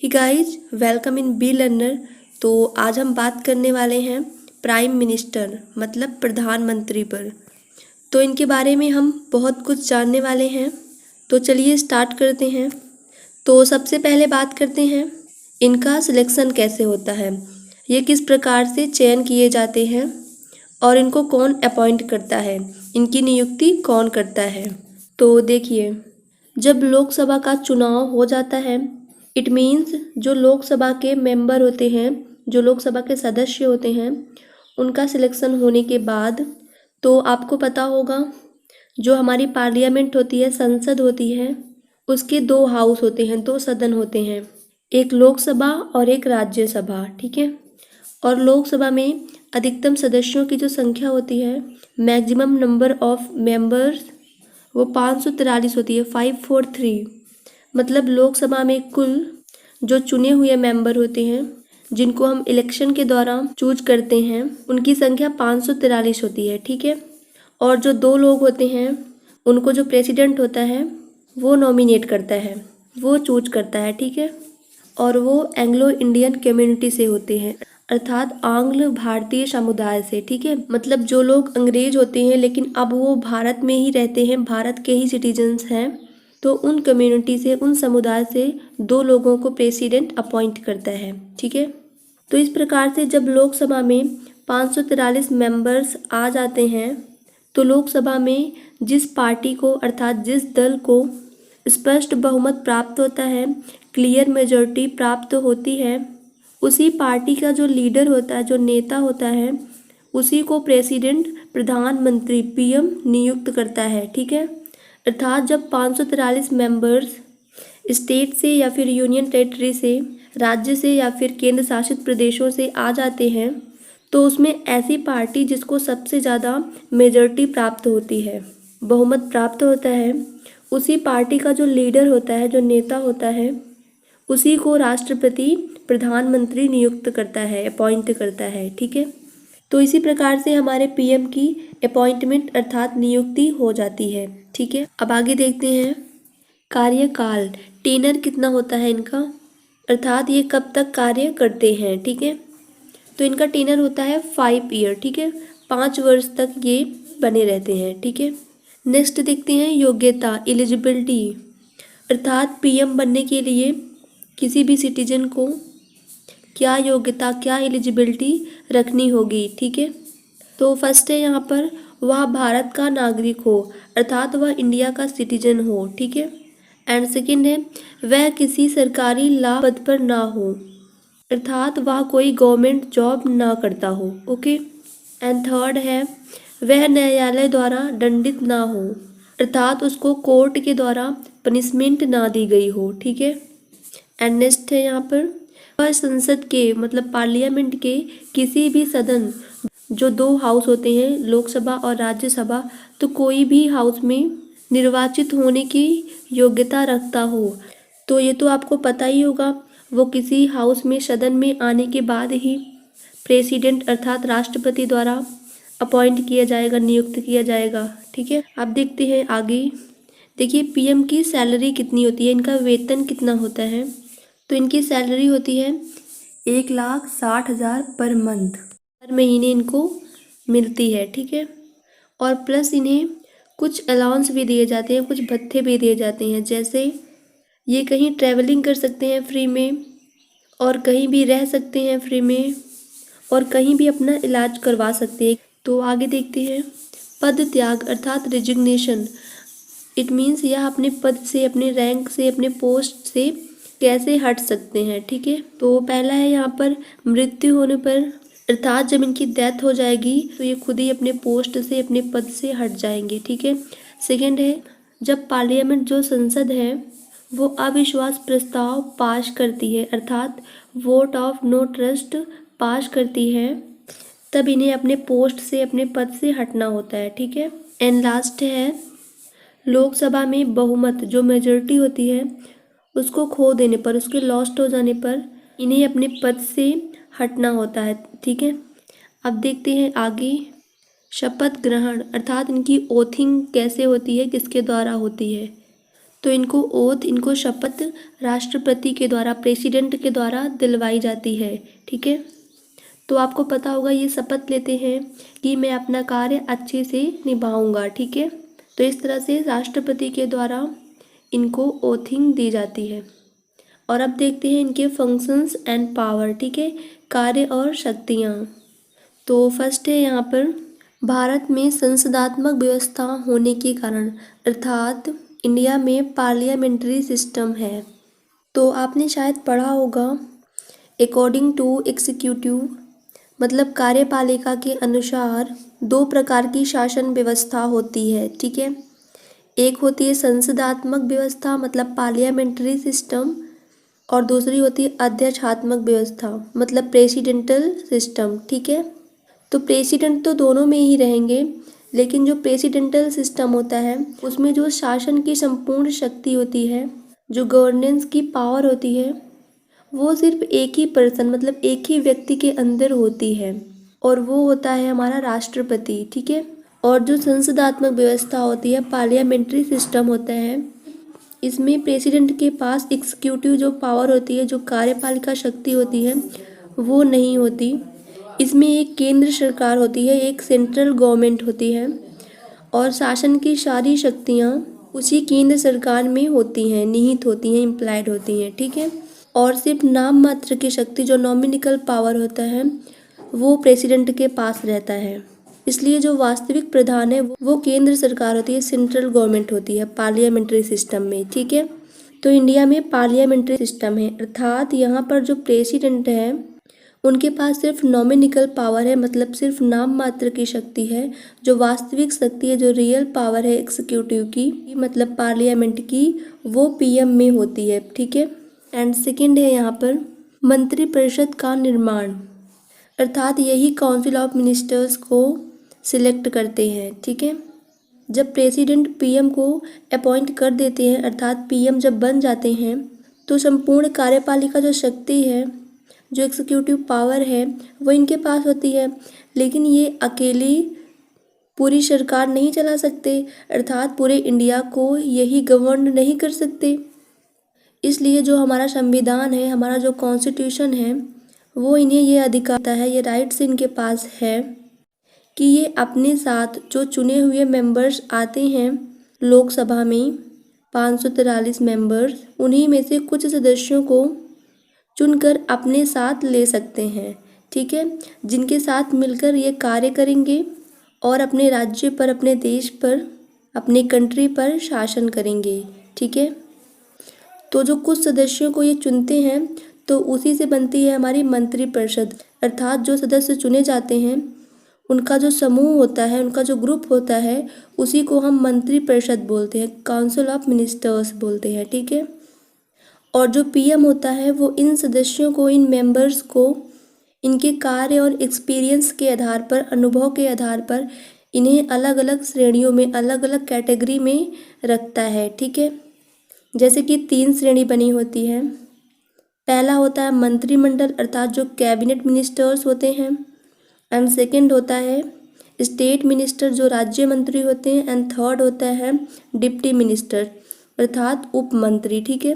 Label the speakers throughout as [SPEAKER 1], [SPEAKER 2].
[SPEAKER 1] He guys welcome in B learner. तो आज हम बात करने वाले हैं प्राइम मिनिस्टर मतलब प्रधानमंत्री पर। तो इनके बारे में हम बहुत कुछ जानने वाले हैं। तो चलिए स्टार्ट करते हैं। तो सबसे पहले बात करते हैं इनका सिलेक्शन कैसे होता है, ये किस प्रकार से चयन किए जाते हैं और इनको कौन अपॉइंट करता है, इनकी नियुक्ति कौन करता है। तो देखिए, जब लोकसभा का चुनाव हो जाता है, इट मीन्स जो लोकसभा के मेंबर होते हैं, जो लोकसभा के सदस्य होते हैं, उनका सिलेक्शन होने के बाद तो आपको पता होगा जो हमारी पार्लियामेंट होती है, संसद होती है, उसके दो हाउस होते हैं, दो सदन होते हैं, एक लोकसभा और एक राज्यसभा। ठीक है। और लोकसभा में अधिकतम सदस्यों की जो संख्या होती है, मैक्सिमम नंबर ऑफ मेंबर्स, वो 543 होती है, 543। मतलब लोकसभा में कुल जो चुने हुए मेंबर होते हैं, जिनको हम इलेक्शन के दौरान चूज करते हैं, उनकी संख्या 543 होती है। ठीक है। और जो दो लोग होते हैं, उनको जो प्रेसिडेंट होता है वो नॉमिनेट करता है, वो चूज करता है। ठीक है। और वो एंग्लो इंडियन कम्युनिटी से होते हैं, अर्थात आंग्ल भारतीय समुदाय से। ठीक है। मतलब जो लोग अंग्रेज होते हैं लेकिन अब वो भारत में ही रहते हैं, भारत के ही सिटीजन्स हैं, तो उन कम्युनिटी से, उन समुदाय से दो लोगों को प्रेसिडेंट अपॉइंट करता है। ठीक है। तो इस प्रकार से जब लोकसभा में 543 मेंबर्स आ जाते हैं, तो लोकसभा में जिस पार्टी को, अर्थात जिस दल को स्पष्ट बहुमत प्राप्त होता है, क्लियर मेजॉरिटी प्राप्त होती है, उसी पार्टी का जो लीडर होता है, जो नेता होता है, उसी को प्रेसिडेंट, प्रधानमंत्री, पीएम नियुक्त करता है। ठीक है। अर्थात जब 543 मेंबर्स स्टेट से या फिर यूनियन टेरिटरी से, राज्य से या फिर केंद्र शासित प्रदेशों से आ जाते हैं, तो उसमें ऐसी पार्टी जिसको सबसे ज़्यादा मेजॉरिटी प्राप्त होती है, बहुमत प्राप्त होता है, उसी पार्टी का जो लीडर होता है, जो नेता होता है, उसी को राष्ट्रपति, प्रधानमंत्री नियुक्त करता है, अपॉइंट करता है। ठीक है। तो इसी प्रकार से हमारे पीएम की अपॉइंटमेंट अर्थात नियुक्ति हो जाती है। ठीक है। अब आगे देखते हैं कार्यकाल, टेनर कितना होता है इनका, अर्थात ये कब तक कार्य करते हैं। ठीक है। तो इनका टेनर होता है 5 ईयर। ठीक है। 5 वर्ष तक ये बने रहते हैं। ठीक है। नेक्स्ट देखते हैं योग्यता, एलिजिबिलिटी, अर्थात पीएम बनने के लिए किसी भी सिटीजन को क्या योग्यता, क्या एलिजिबिलिटी रखनी होगी। ठीक है। तो फर्स्ट है यहाँ पर, वह भारत का नागरिक हो, अर्थात वह इंडिया का सिटीजन हो। ठीक है। एंड सेकंड है, वह किसी सरकारी लाभ पद पर ना हो, अर्थात वह कोई गवर्नमेंट जॉब ना करता हो। ओके। एंड थर्ड है, वह न्यायालय द्वारा दंडित ना हो, अर्थात उसको कोर्ट के द्वारा पनिशमेंट ना दी गई हो। ठीक है। एंड नेक्स्ट है यहाँ पर, वह संसद के मतलब पार्लियामेंट के किसी भी सदन, जो दो हाउस होते हैं, लोकसभा और राज्यसभा, तो कोई भी हाउस में निर्वाचित होने की योग्यता रखता हो। तो ये तो आपको पता ही होगा, वो किसी हाउस में, सदन में आने के बाद ही प्रेसिडेंट अर्थात राष्ट्रपति द्वारा अपॉइंट किया जाएगा, नियुक्त किया जाएगा। ठीक है। अब देखते हैं आगे। देखिए पीएम की सैलरी कितनी होती है, इनका वेतन कितना होता है। तो इनकी सैलरी होती है 1,60,000 पर मंथ, हर महीने इनको मिलती है। ठीक है। और प्लस इन्हें कुछ अलाउंस भी दिए जाते हैं, कुछ भत्ते भी दिए जाते हैं, जैसे ये कहीं ट्रैवलिंग कर सकते हैं फ्री में, और कहीं भी रह सकते हैं फ्री में, और कहीं भी अपना इलाज करवा सकते हैं। तो आगे देखते हैं पद त्याग अर्थात रिजिग्नेशन, इट मीन्स यह अपने पद से, अपने रैंक से, अपने पोस्ट से कैसे हट सकते हैं। ठीक है। तो पहला है यहाँ पर मृत्यु होने पर, अर्थात जब इनकी डेथ हो जाएगी तो ये खुद ही अपने पोस्ट से, अपने पद से हट जाएंगे। ठीक है। सेकंड है, जब पार्लियामेंट, जो संसद है, वो अविश्वास प्रस्ताव पास करती है, अर्थात वोट ऑफ नो ट्रस्ट पास करती है, तब इन्हें अपने पोस्ट से, अपने पद से हटना होता है। ठीक है। एंड लास्ट है, लोकसभा में बहुमत, जो मेजॉरिटी होती है, उसको खो देने पर, उसके लॉस्ट हो जाने पर इन्हें अपने पद से हटना होता है। ठीक है। अब देखते हैं आगे शपथ ग्रहण, अर्थात इनकी ओथिंग कैसे होती है, किसके द्वारा होती है। तो इनको शपथ राष्ट्रपति के द्वारा, प्रेसिडेंट के द्वारा दिलवाई जाती है। ठीक है, तो आपको पता होगा ये शपथ लेते हैं कि मैं अपना कार्य अच्छे से निभाऊंगा। ठीक है, तो इस तरह से राष्ट्रपति के द्वारा इनको ओथिंग दी जाती है। और अब देखते हैं इनके फंक्शंस एंड पावर। ठीक है, कार्य और शक्तियाँ। तो फर्स्ट है यहाँ पर, भारत में संसदात्मक व्यवस्था होने के कारण, अर्थात इंडिया में पार्लियामेंट्री सिस्टम है। तो आपने शायद पढ़ा होगा, अकॉर्डिंग टू एग्जीक्यूटिव मतलब कार्यपालिका के अनुसार 2 प्रकार की शासन व्यवस्था होती है। ठीक है, एक होती है संसदात्मक व्यवस्था मतलब पार्लियामेंट्री सिस्टम, और दूसरी होती है अध्यक्षात्मक व्यवस्था मतलब प्रेसिडेंटल सिस्टम। ठीक है, तो प्रेसिडेंट तो दोनों में ही रहेंगे, लेकिन जो प्रेसिडेंटल सिस्टम होता है उसमें जो शासन की संपूर्ण शक्ति होती है, जो गवर्नेंस की पावर होती है, वो सिर्फ एक ही पर्सन मतलब एक ही व्यक्ति के अंदर होती है, और वो होता है हमारा राष्ट्रपति। ठीक है, और जो संसदात्मक व्यवस्था होती है, पार्लियामेंट्री सिस्टम होता है, इसमें प्रेसिडेंट के पास एग्जीक्यूटिव जो पावर होती है, जो कार्यपालिका शक्ति होती है, वो नहीं होती। इसमें एक केंद्र सरकार होती है, एक सेंट्रल गवर्नमेंट होती है, और शासन की सारी शक्तियाँ उसी केंद्र सरकार में होती हैं, निहित होती हैं, इम्प्लाइड होती हैं। ठीक है, और सिर्फ नाम मात्र की शक्ति जो नॉमिनिकल पावर होता है वो प्रेसिडेंट के पास रहता है। इसलिए जो वास्तविक प्रधान है वो केंद्र सरकार होती है, सेंट्रल गवर्नमेंट होती है पार्लियामेंट्री सिस्टम में। ठीक है, तो इंडिया में पार्लियामेंट्री सिस्टम है, अर्थात यहाँ पर जो प्रेसिडेंट है उनके पास सिर्फ नॉमिनिकल पावर है, मतलब सिर्फ नाम मात्र की शक्ति है। जो वास्तविक शक्ति है, जो रियल पावर है एग्जीक्यूटिव की मतलब पार्लियामेंट की, वो पीएम में होती है। ठीक है, एंड सेकंड है यहाँ पर मंत्रिपरिषद का निर्माण, अर्थात यही काउंसिल ऑफ मिनिस्टर्स को सिलेक्ट करते हैं। ठीक है, जब प्रेसिडेंट पीएम को अपॉइंट कर देते हैं, अर्थात पीएम जब बन जाते हैं, तो संपूर्ण कार्यपालिका जो शक्ति है, जो एग्जीक्यूटिव पावर है, वो इनके पास होती है। लेकिन ये अकेली पूरी सरकार नहीं चला सकते, अर्थात पूरे इंडिया को यही गवर्न नहीं कर सकते। इसलिए जो हमारा संविधान है, हमारा जो कॉन्स्टिट्यूशन है, वो इन्हें ये अधिकार है, ये राइट्स इनके पास है कि ये अपने साथ जो चुने हुए मेंबर्स आते हैं लोकसभा में 543 मेंबर्स, उन्हीं में से कुछ सदस्यों को चुनकर अपने साथ ले सकते हैं। ठीक है, जिनके साथ मिलकर ये कार्य करेंगे और अपने राज्य पर, अपने देश पर, अपने कंट्री पर शासन करेंगे। ठीक है, तो जो कुछ सदस्यों को ये चुनते हैं तो उसी से बनती है हमारी मंत्रिपरिषद, अर्थात जो सदस्य चुने जाते हैं उनका जो समूह होता है, उनका जो ग्रुप होता है, उसी को हम मंत्रिपरिषद बोलते हैं, काउंसिल ऑफ मिनिस्टर्स बोलते हैं। ठीक है, और जो पीएम होता है वो इन सदस्यों को, इन मेंबर्स को इनके कार्य और एक्सपीरियंस के आधार पर, अनुभव के आधार पर इन्हें अलग अलग श्रेणियों में, अलग अलग कैटेगरी में रखता है। ठीक है, जैसे कि 3 श्रेणी बनी होती है। पहला होता है मंत्रिमंडल, अर्थात जो कैबिनेट मिनिस्टर्स होते हैं, एंड सेकंड होता है स्टेट मिनिस्टर, जो राज्य मंत्री होते हैं, एंड थर्ड होता है डिप्टी मिनिस्टर, अर्थात उप मंत्री। ठीक है,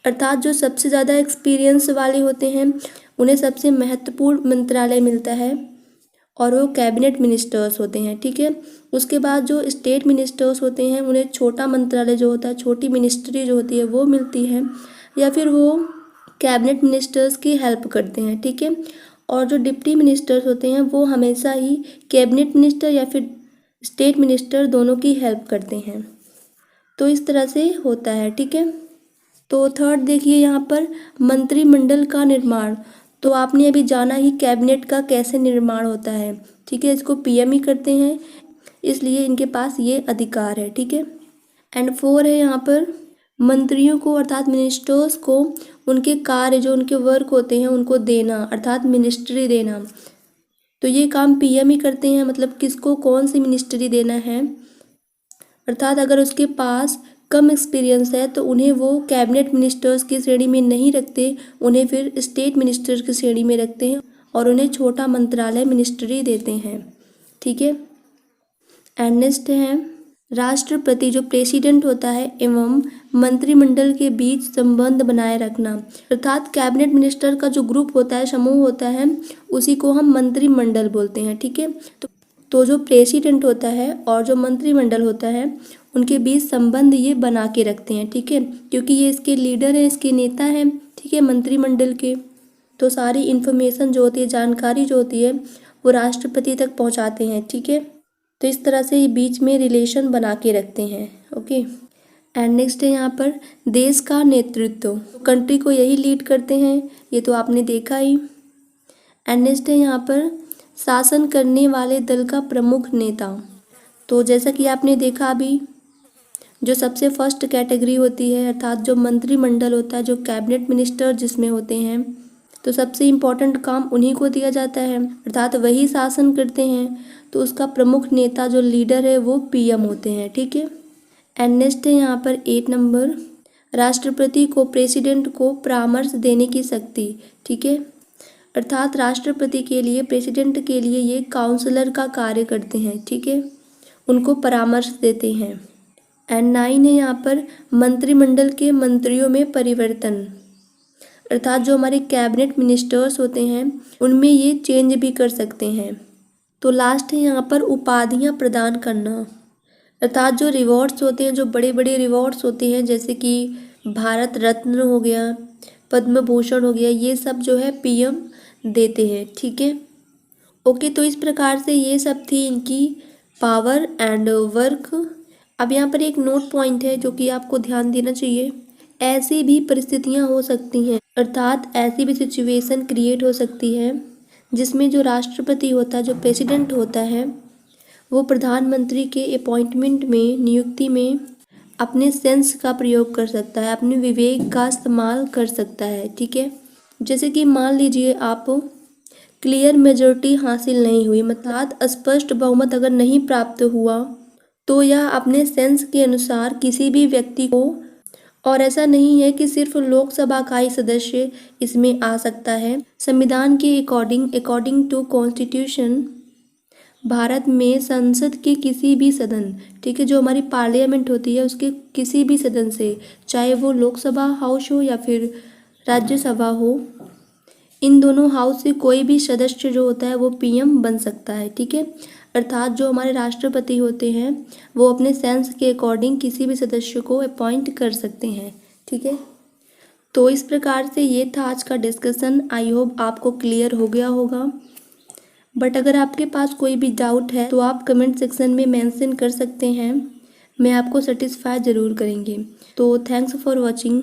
[SPEAKER 1] अर्थात जो सबसे ज़्यादा एक्सपीरियंस वाले होते हैं उन्हें सबसे महत्वपूर्ण मंत्रालय मिलता है, और वो कैबिनेट मिनिस्टर्स होते हैं। ठीक है, उसके बाद जो स्टेट मिनिस्टर्स होते हैं उन्हें छोटा मंत्रालय जो होता है, छोटी मिनिस्ट्री जो होती है वो मिलती है, या फिर वो कैबिनेट मिनिस्टर्स की हेल्प करते हैं। ठीक है, और जो डिप्टी मिनिस्टर्स होते हैं वो हमेशा ही कैबिनेट मिनिस्टर या फिर स्टेट मिनिस्टर दोनों की हेल्प करते हैं। तो इस तरह से होता है। ठीक है, तो थर्ड देखिए यहाँ पर मंत्रिमंडल का निर्माण। तो आपने अभी जाना ही कैबिनेट का कैसे निर्माण होता है। ठीक है, इसको पीएम ही करते हैं, इसलिए इनके पास ये अधिकार है। ठीक है, एंड 4 है यहाँ पर मंत्रियों को, अर्थात मिनिस्टर्स को उनके कार्य, जो उनके वर्क होते हैं उनको देना, अर्थात मिनिस्ट्री देना। तो ये काम पीएम ही करते हैं, मतलब किसको कौन सी मिनिस्ट्री देना है, अर्थात अगर उसके पास कम एक्सपीरियंस है तो उन्हें वो कैबिनेट मिनिस्टर्स की श्रेणी में नहीं रखते, उन्हें फिर स्टेट मिनिस्टर्स की श्रेणी में रखते हैं और उन्हें छोटा मंत्रालय मिनिस्ट्री देते हैं। ठीक है, एंड नेक्स्ट है राष्ट्रपति जो प्रेसिडेंट होता है एवं मंत्रिमंडल के बीच संबंध बनाए रखना, अर्थात कैबिनेट मिनिस्टर का जो ग्रुप होता है, समूह होता है, उसी को हम मंत्रिमंडल बोलते हैं। ठीक है, तो जो प्रेसिडेंट होता है और जो मंत्रिमंडल होता है उनके बीच संबंध ये बना के रखते हैं। ठीक है, क्योंकि ये इसके लीडर हैं, इसके नेता हैं। ठीक है, मंत्रिमंडल के, तो सारी इन्फॉर्मेशन जो होती है, जानकारी जो होती है, वो राष्ट्रपति तक पहुंचाते हैं। ठीक है, तो इस तरह से ये बीच में रिलेशन बना के रखते हैं। ओके, एंड नेक्स्ट है यहाँ पर देश का नेतृत्व, कंट्री को यही लीड करते हैं, ये तो आपने देखा ही। एंड नेक्स्ट है यहाँ पर शासन करने वाले दल का प्रमुख नेता, तो जैसा कि आपने देखा अभी, जो सबसे फर्स्ट कैटेगरी होती है, अर्थात जो मंत्रिमंडल होता है, जो कैबिनेट मिनिस्टर जिसमें होते हैं, तो सबसे इम्पोर्टेंट काम उन्हीं को दिया जाता है, अर्थात वही शासन करते हैं। तो उसका प्रमुख नेता जो लीडर है वो पीएम होते हैं। ठीक है, एंड नेक्स्ट है यहाँ पर 8 नंबर, राष्ट्रपति को प्रेसिडेंट को परामर्श देने की शक्ति। ठीक है, अर्थात राष्ट्रपति के लिए, प्रेसिडेंट के लिए ये काउंसलर का कार्य करते हैं। ठीक है, उनको परामर्श देते हैं। एंड 9 है यहाँ पर मंत्रिमंडल के मंत्रियों में परिवर्तन, अर्थात जो हमारे कैबिनेट मिनिस्टर्स होते हैं उनमें ये चेंज भी कर सकते हैं। तो लास्ट है यहाँ पर उपाधियाँ प्रदान करना, अर्थात जो रिवॉर्ड्स होते हैं, जो बड़े बड़े रिवॉर्ड्स होते हैं, जैसे कि भारत रत्न हो गया, पद्म भूषण हो गया, ये सब जो है पीएम देते हैं। ठीक है, ओके, तो इस प्रकार से ये सब थी इनकी पावर एंड वर्क। अब यहाँ पर एक नोट पॉइंट है जो कि आपको ध्यान देना चाहिए, ऐसी भी परिस्थितियाँ हो सकती हैं, अर्थात ऐसी भी सिचुएशन क्रिएट हो सकती है जिसमें जो राष्ट्रपति होता है, जो प्रेसिडेंट होता है, वो प्रधानमंत्री के अपॉइंटमेंट में, नियुक्ति में अपने सेंस का प्रयोग कर सकता है, अपने विवेक का इस्तेमाल कर सकता है। ठीक है, जैसे कि मान लीजिए आप क्लियर मेजॉरिटी हासिल नहीं हुई, मतलब स्पष्ट बहुमत अगर नहीं प्राप्त हुआ, तो यह अपने सेंस के अनुसार किसी भी व्यक्ति को, और ऐसा नहीं है कि सिर्फ लोकसभा का ही सदस्य इसमें आ सकता है, संविधान के अकॉर्डिंग टू कॉन्स्टिट्यूशन भारत में संसद के किसी भी सदन, ठीक है, जो हमारी पार्लियामेंट होती है उसके किसी भी सदन से, चाहे वो लोकसभा हाउस हो या फिर राज्यसभा हो, इन दोनों हाउस से कोई भी सदस्य जो होता है वो पीएम बन सकता है। ठीक है, अर्थात जो हमारे राष्ट्रपति होते हैं वो अपने सेंस के अकॉर्डिंग किसी भी सदस्य को अपॉइंट कर सकते हैं। ठीक है, तो इस प्रकार से ये था आज का डिस्कशन। आई होप आपको क्लियर हो गया होगा, बट अगर आपके पास कोई भी डाउट है तो आप कमेंट सेक्शन में मेंशन कर सकते हैं, मैं आपको सेटिस्फाई ज़रूर करेंगे। तो थैंक्स फॉर वॉचिंग।